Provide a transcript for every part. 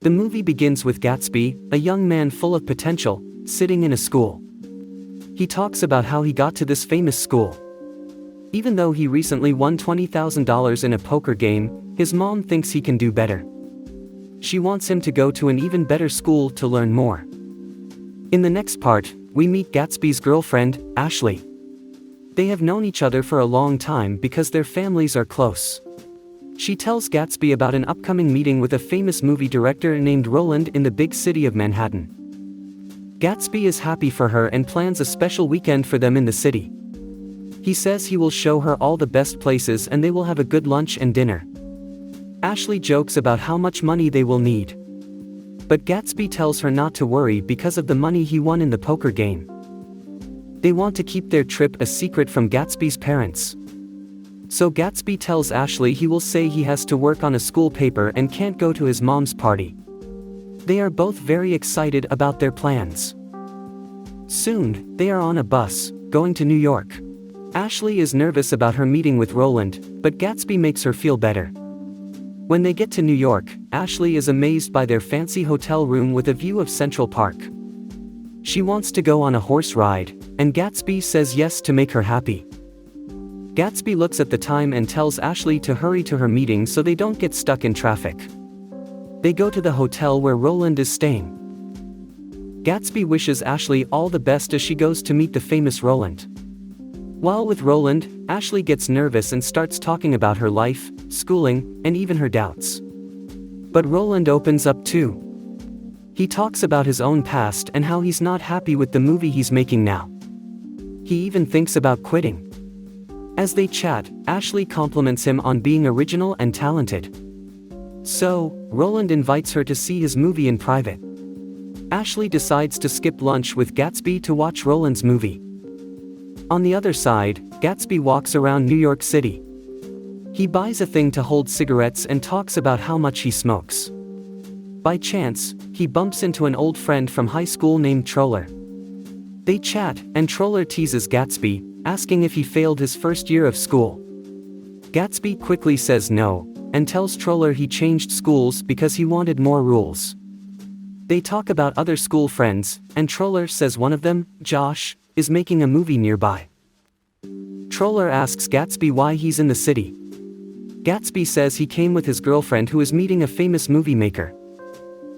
The movie begins with Gatsby, a young man full of potential, sitting in a school. He talks about how he got to this famous school. Even though he recently won $20,000 in a poker game, his mom thinks he can do better. She wants him to go to an even better school to learn more. In the next part, we meet Gatsby's girlfriend, Ashley. They have known each other for a long time because their families are close. She tells Gatsby about an upcoming meeting with a famous movie director named Roland in the big city of Manhattan. Gatsby is happy for her and plans a special weekend for them in the city. He says he will show her all the best places and they will have a good lunch and dinner. Ashley jokes about how much money they will need. But Gatsby tells her not to worry because of the money he won in the poker game. They want to keep their trip a secret from Gatsby's parents. So Gatsby tells Ashley he will say he has to work on a school paper and can't go to his mom's party. They are both very excited about their plans. Soon, they are on a bus, going to New York. Ashley is nervous about her meeting with Roland, but Gatsby makes her feel better. When they get to New York, Ashley is amazed by their fancy hotel room with a view of Central Park. She wants to go on a horse ride, and Gatsby says yes to make her happy. Gatsby looks at the time and tells Ashley to hurry to her meeting so they don't get stuck in traffic. They go to the hotel where Roland is staying. Gatsby wishes Ashley all the best as she goes to meet the famous Roland. While with Roland, Ashley gets nervous and starts talking about her life, schooling, and even her doubts. But Roland opens up too. He talks about his own past and how he's not happy with the movie he's making now. He even thinks about quitting. As they chat, Ashley compliments him on being original and talented. So, Roland invites her to see his movie in private. Ashley decides to skip lunch with Gatsby to watch Roland's movie. On the other side, Gatsby walks around New York City. He buys a thing to hold cigarettes and talks about how much he smokes. By chance, he bumps into an old friend from high school named Troller. They chat, and Troller teases Gatsby, asking if he failed his first year of school. Gatsby quickly says no, and tells Troller he changed schools because he wanted more rules. They talk about other school friends, and Troller says one of them, Josh, is making a movie nearby. Troller asks Gatsby why he's in the city. Gatsby says he came with his girlfriend who is meeting a famous movie maker.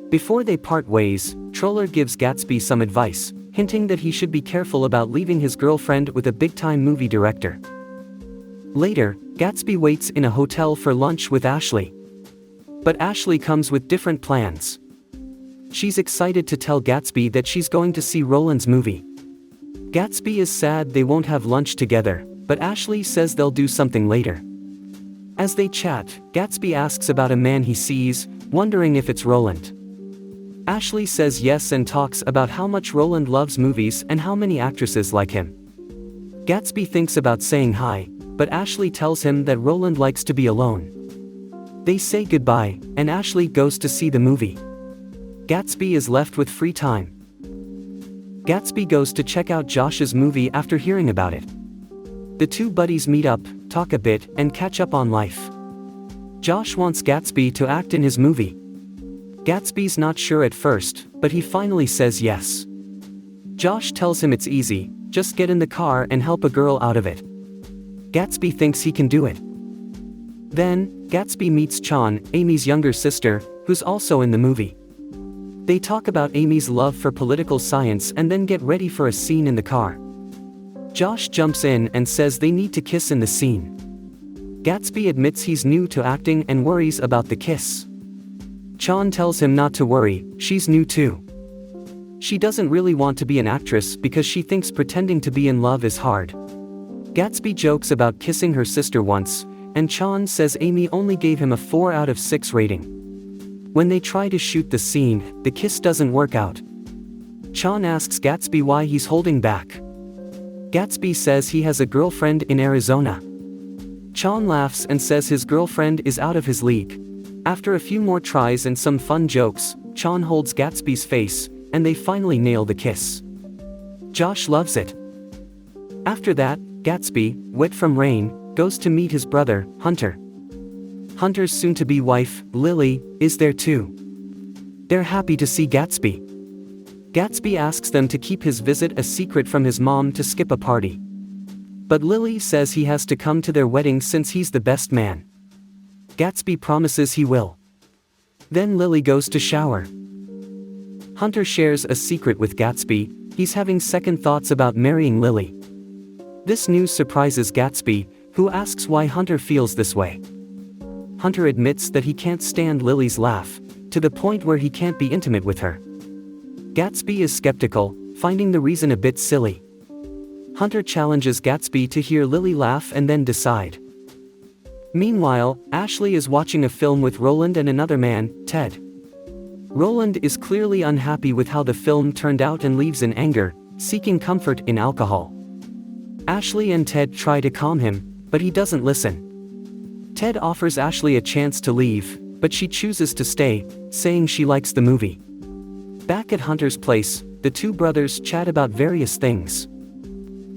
Before they part ways, Troller gives Gatsby some advice, hinting that he should be careful about leaving his girlfriend with a big-time movie director. Later, Gatsby waits in a hotel for lunch with Ashley. But Ashley comes with different plans. She's excited to tell Gatsby that she's going to see Roland's movie. Gatsby is sad they won't have lunch together, but Ashley says they'll do something later. As they chat, Gatsby asks about a man he sees, wondering if it's Roland. Ashley says yes and talks about how much Roland loves movies and how many actresses like him. Gatsby thinks about saying hi, but Ashley tells him that Roland likes to be alone. They say goodbye, and Ashley goes to see the movie. Gatsby is left with free time. Gatsby goes to check out Josh's movie after hearing about it. The two buddies meet up, talk a bit, and catch up on life. Josh wants Gatsby to act in his movie. Gatsby's not sure at first, but he finally says yes. Josh tells him it's easy, just get in the car and help a girl out of it. Gatsby thinks he can do it. Then, Gatsby meets Chan, Amy's younger sister, who's also in the movie. They talk about Amy's love for political science and then get ready for a scene in the car. Josh jumps in and says they need to kiss in the scene. Gatsby admits he's new to acting and worries about the kiss. Chan tells him not to worry, she's new too. She doesn't really want to be an actress because she thinks pretending to be in love is hard. Gatsby jokes about kissing her sister once, and Chan says Amy only gave him a 4 out of 6 rating. When they try to shoot the scene, the kiss doesn't work out. Chan asks Gatsby why he's holding back. Gatsby says he has a girlfriend in Arizona. Chan laughs and says his girlfriend is out of his league. After a few more tries and some fun jokes, Chan holds Gatsby's face, and they finally nail the kiss. Josh loves it. After that, Gatsby, wet from rain, goes to meet his brother, Hunter. Hunter's soon-to-be wife, Lily, is there too. They're happy to see Gatsby. Gatsby asks them to keep his visit a secret from his mom to skip a party. But Lily says he has to come to their wedding since he's the best man. Gatsby promises he will. Then Lily goes to shower. Hunter shares a secret with Gatsby. He's having second thoughts about marrying Lily. This news surprises Gatsby, who asks why Hunter feels this way. Hunter admits that he can't stand Lily's laugh, to the point where he can't be intimate with her. Gatsby is skeptical, finding the reason a bit silly. Hunter challenges Gatsby to hear Lily laugh and then decide. Meanwhile, Ashley is watching a film with Roland and another man, Ted. Roland is clearly unhappy with how the film turned out and leaves in anger, seeking comfort in alcohol. Ashley and Ted try to calm him, but he doesn't listen. Ted offers Ashley a chance to leave, but she chooses to stay, saying she likes the movie. Back at Hunter's place, the two brothers chat about various things.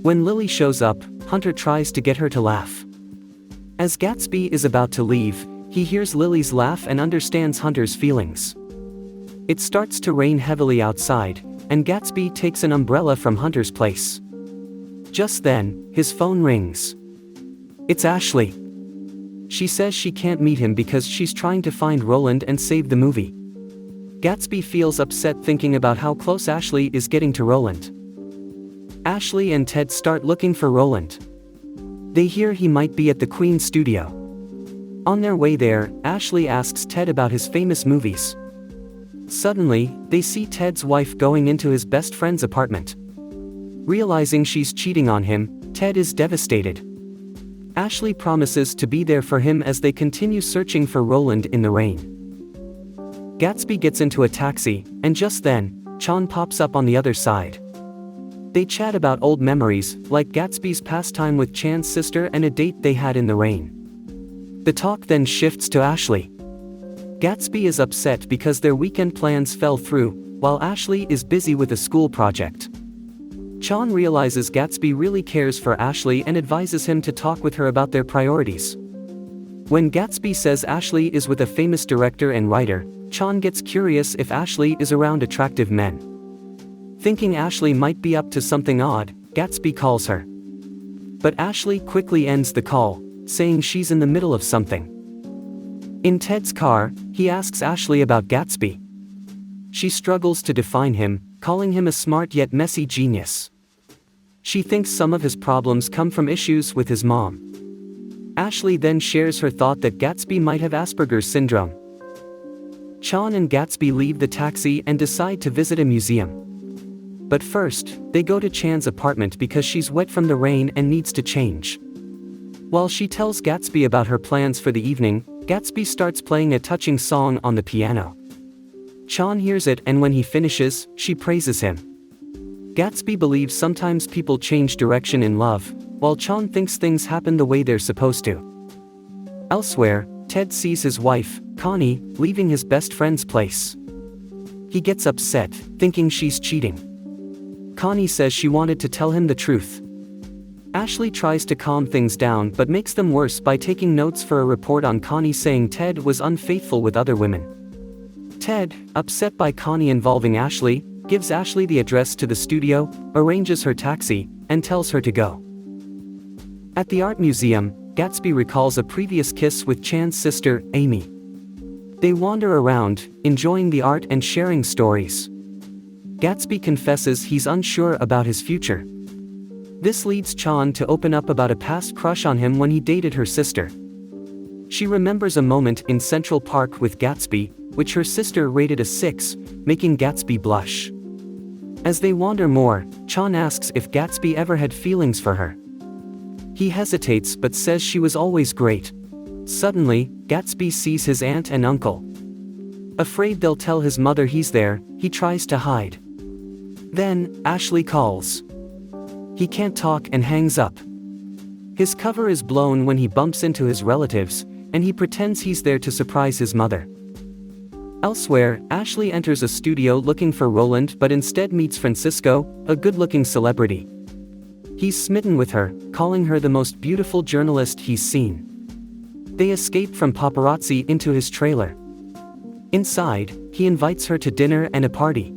When Lily shows up, Hunter tries to get her to laugh. As Gatsby is about to leave, he hears Lily's laugh and understands Hunter's feelings. It starts to rain heavily outside, and Gatsby takes an umbrella from Hunter's place. Just then, his phone rings. It's Ashley. She says she can't meet him because she's trying to find Roland and save the movie. Gatsby feels upset thinking about how close Ashley is getting to Roland. Ashley and Ted start looking for Roland. They hear he might be at the Queen studio. On their way there, Ashley asks Ted about his famous movies. Suddenly, they see Ted's wife going into his best friend's apartment. Realizing she's cheating on him, Ted is devastated. Ashley promises to be there for him as they continue searching for Roland in the rain. Gatsby gets into a taxi, and just then, Chan pops up on the other side. They chat about old memories, like Gatsby's past time with Chan's sister and a date they had in the rain. The talk then shifts to Ashley. Gatsby is upset because their weekend plans fell through, while Ashley is busy with a school project. Chan realizes Gatsby really cares for Ashley and advises him to talk with her about their priorities. When Gatsby says Ashley is with a famous director and writer, Chan gets curious if Ashley is around attractive men. Thinking Ashley might be up to something odd, Gatsby calls her. But Ashley quickly ends the call, saying she's in the middle of something. In Ted's car, he asks Ashley about Gatsby. She struggles to define him, calling him a smart yet messy genius. She thinks some of his problems come from issues with his mom. Ashley then shares her thought that Gatsby might have Asperger's syndrome. Chan and Gatsby leave the taxi and decide to visit a museum. But first, they go to Chan's apartment because she's wet from the rain and needs to change. While she tells Gatsby about her plans for the evening, Gatsby starts playing a touching song on the piano. Chan hears it, and when he finishes, she praises him. Gatsby believes sometimes people change direction in love, while Chan thinks things happen the way they're supposed to. Elsewhere, Ted sees his wife, Connie, leaving his best friend's place. He gets upset, thinking she's cheating. Connie says she wanted to tell him the truth. Ashley tries to calm things down but makes them worse by taking notes for a report on Connie saying Ted was unfaithful with other women. Ted, upset by Connie involving Ashley, gives Ashley the address to the studio, arranges her taxi, and tells her to go. At the art museum, Gatsby recalls a previous kiss with Chan's sister, Amy. They wander around, enjoying the art and sharing stories. Gatsby confesses he's unsure about his future. This leads Chan to open up about a past crush on him when he dated her sister. She remembers a moment in Central Park with Gatsby, which her sister rated a 6, making Gatsby blush. As they wander more, Chan asks if Gatsby ever had feelings for her. He hesitates but says she was always great. Suddenly, Gatsby sees his aunt and uncle. Afraid they'll tell his mother he's there, he tries to hide. Then, Ashley calls. He can't talk and hangs up. His cover is blown when he bumps into his relatives, and he pretends he's there to surprise his mother. Elsewhere, Ashley enters a studio looking for Roland but instead meets Francisco, a good-looking celebrity. He's smitten with her, calling her the most beautiful journalist he's seen. They escape from paparazzi into his trailer. Inside, he invites her to dinner and a party.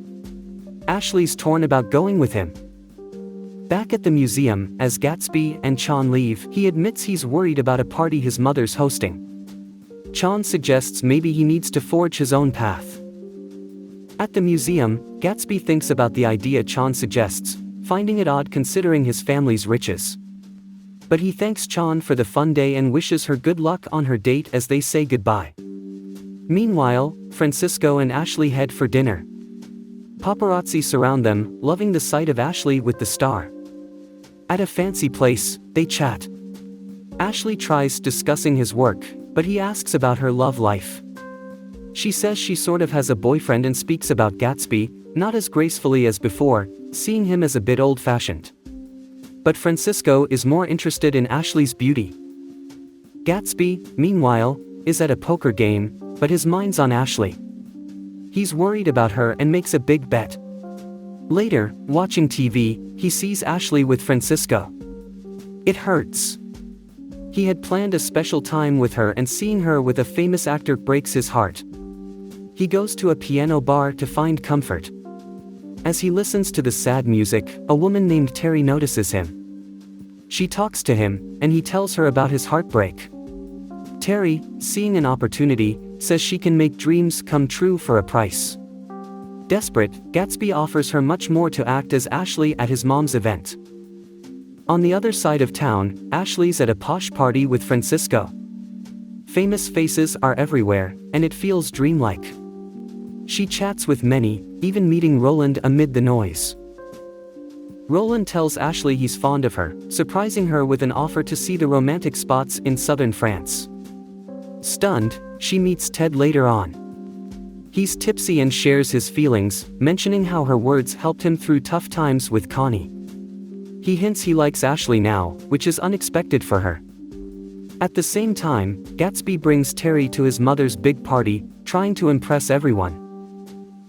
Ashley's torn about going with him. Back at the museum, as Gatsby and Chan leave, he admits he's worried about a party his mother's hosting. Chan suggests maybe he needs to forge his own path. At the museum, Gatsby thinks about the idea Chan suggests, finding it odd considering his family's riches. But he thanks Chan for the fun day and wishes her good luck on her date as they say goodbye. Meanwhile, Francisco and Ashley head for dinner. Paparazzi surround them, loving the sight of Ashley with the star. At a fancy place, they chat. Ashley tries discussing his work, but he asks about her love life. She says she sort of has a boyfriend and speaks about Gatsby, not as gracefully as before, seeing him as a bit old-fashioned. But Francisco is more interested in Ashley's beauty. Gatsby, meanwhile, is at a poker game, but his mind's on Ashley. He's worried about her and makes a big bet. Later, watching TV, he sees Ashley with Francisco. It hurts. He had planned a special time with her and seeing her with a famous actor breaks his heart. He goes to a piano bar to find comfort. As he listens to the sad music, a woman named Terry notices him. She talks to him, and he tells her about his heartbreak. Terry, seeing an opportunity, says she can make dreams come true for a price. Desperate, Gatsby offers her much more to act as Ashley at his mom's event. On the other side of town, Ashley's at a posh party with Francisco. Famous faces are everywhere, and it feels dreamlike. She chats with many, even meeting Roland amid the noise. Roland tells Ashley he's fond of her, surprising her with an offer to see the romantic spots in southern France. Stunned, she meets Ted later on. He's tipsy and shares his feelings, mentioning how her words helped him through tough times with Connie. He hints he likes Ashley now, which is unexpected for her. At the same time, Gatsby brings Terry to his mother's big party, trying to impress everyone.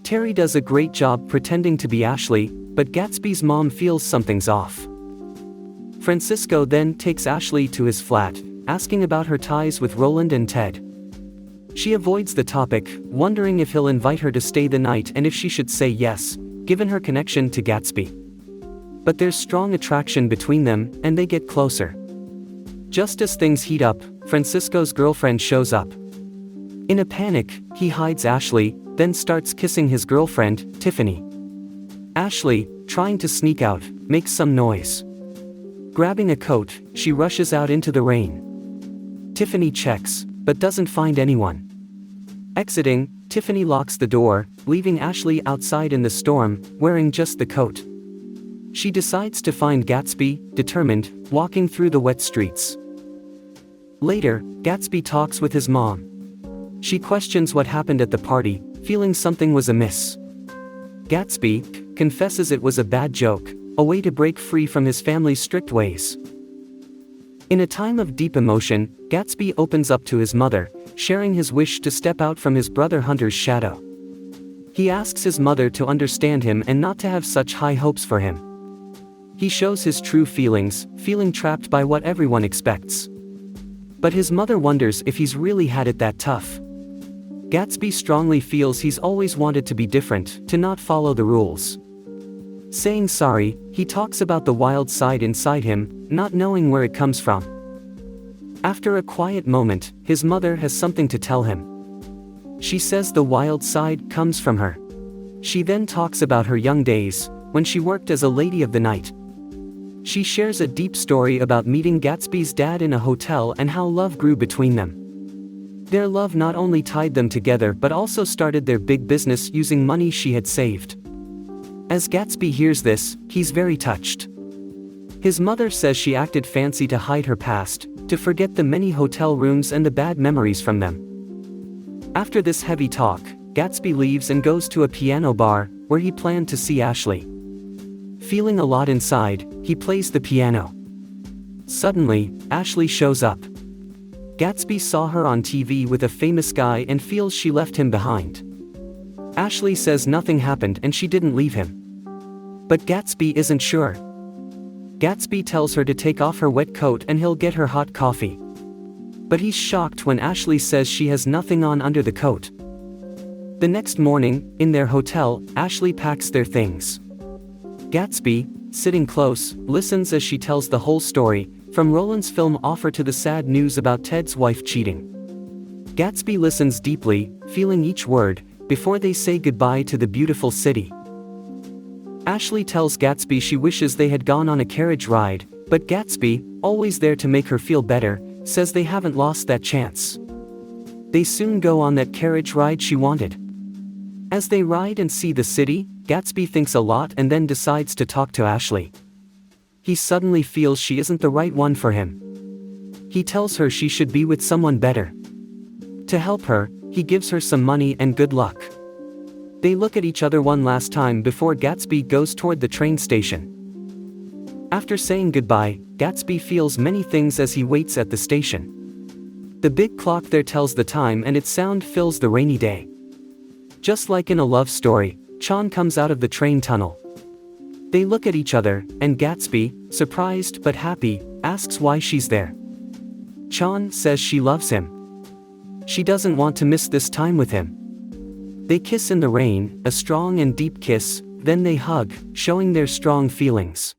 Terry does a great job pretending to be Ashley, but Gatsby's mom feels something's off. Francisco then takes Ashley to his flat, asking about her ties with Roland and Ted. She avoids the topic, wondering if he'll invite her to stay the night and if she should say yes, given her connection to Gatsby. But there's strong attraction between them, and they get closer. Just as things heat up, Francisco's girlfriend shows up. In a panic, he hides Ashley, then starts kissing his girlfriend, Tiffany. Ashley, trying to sneak out, makes some noise. Grabbing a coat, she rushes out into the rain. Tiffany checks, but doesn't find anyone. Exiting, Tiffany locks the door, leaving Ashley outside in the storm, wearing just the coat. She decides to find Gatsby, determined, walking through the wet streets. Later, Gatsby talks with his mom. She questions what happened at the party, feeling something was amiss. Gatsby confesses it was a bad joke, a way to break free from his family's strict ways. In a time of deep emotion, Gatsby opens up to his mother, sharing his wish to step out from his brother Hunter's shadow. He asks his mother to understand him and not to have such high hopes for him. He shows his true feelings, feeling trapped by what everyone expects. But his mother wonders if he's really had it that tough. Gatsby strongly feels he's always wanted to be different, to not follow the rules. Saying sorry, he talks about the wild side inside him, not knowing where it comes from. After a quiet moment, his mother has something to tell him. She says the wild side comes from her. She then talks about her young days, when she worked as a lady of the night. She shares a deep story about meeting Gatsby's dad in a hotel and how love grew between them. Their love not only tied them together but also started their big business using money she had saved. As Gatsby hears this, he's very touched. His mother says she acted fancy to hide her past, to forget the many hotel rooms and the bad memories from them. After this heavy talk, Gatsby leaves and goes to a piano bar, where he planned to see Ashley. Feeling a lot inside, he plays the piano. Suddenly, Ashley shows up. Gatsby saw her on TV with a famous guy and feels she left him behind. Ashley says nothing happened and she didn't leave him. But Gatsby isn't sure. Gatsby tells her to take off her wet coat and he'll get her hot coffee. But he's shocked when Ashley says she has nothing on under the coat. The next morning, in their hotel, Ashley packs their things. Gatsby, sitting close, listens as she tells the whole story, from Roland's film offer to the sad news about Ted's wife cheating. Gatsby listens deeply, feeling each word, before they say goodbye to the beautiful city. Ashley tells Gatsby she wishes they had gone on a carriage ride, but Gatsby, always there to make her feel better, says they haven't lost that chance. They soon go on that carriage ride she wanted. As they ride and see the city, Gatsby thinks a lot and then decides to talk to Ashley. He suddenly feels she isn't the right one for him. He tells her she should be with someone better. To help her, he gives her some money and good luck. They look at each other one last time before Gatsby goes toward the train station. After saying goodbye, Gatsby feels many things as he waits at the station. The big clock there tells the time and its sound fills the rainy day. Just like in a love story, Chan comes out of the train tunnel. They look at each other, and Gatsby, surprised but happy, asks why she's there. Chan says she loves him. She doesn't want to miss this time with him. They kiss in the rain, a strong and deep kiss, then they hug, showing their strong feelings.